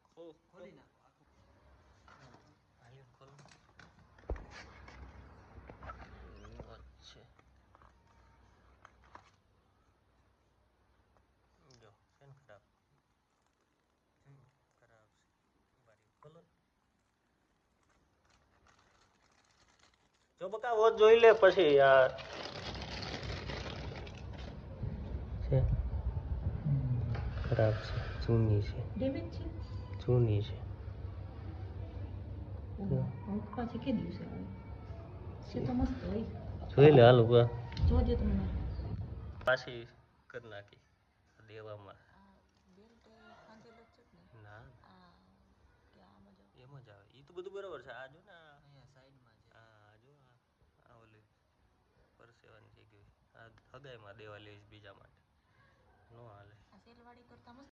ખોલી નાખો આખું. હાલ્યો ખોલ. છે જો પેન ખરાબ ખરાબ છે બારી ખોલો. જો બકા વોચ જોઈ લે પછી યાર છે ખરાબ છે જૂની છે ડેમેજ છે જૂની છે પાછી કે દિવસે આવે છે તો મસ્ત હોય જોઈ લે હાલ ઉભા જોજો તમે પાછી કરી નાખી દેવામાં બેલ્ટ ખાંધેલો જ છે ને ના આ કે આમ જ એમ જ આવે એ તો બધું બરાબર છે આ જો ને અહીંયા સાઈડમાં છે હા જો આ ઓલી પરસેવાની જગ્યાએ આ હગાઈમાં દેવા લઈશ બીજા માટે નો હાલે આ સેલવાડી કરતા મસ્ત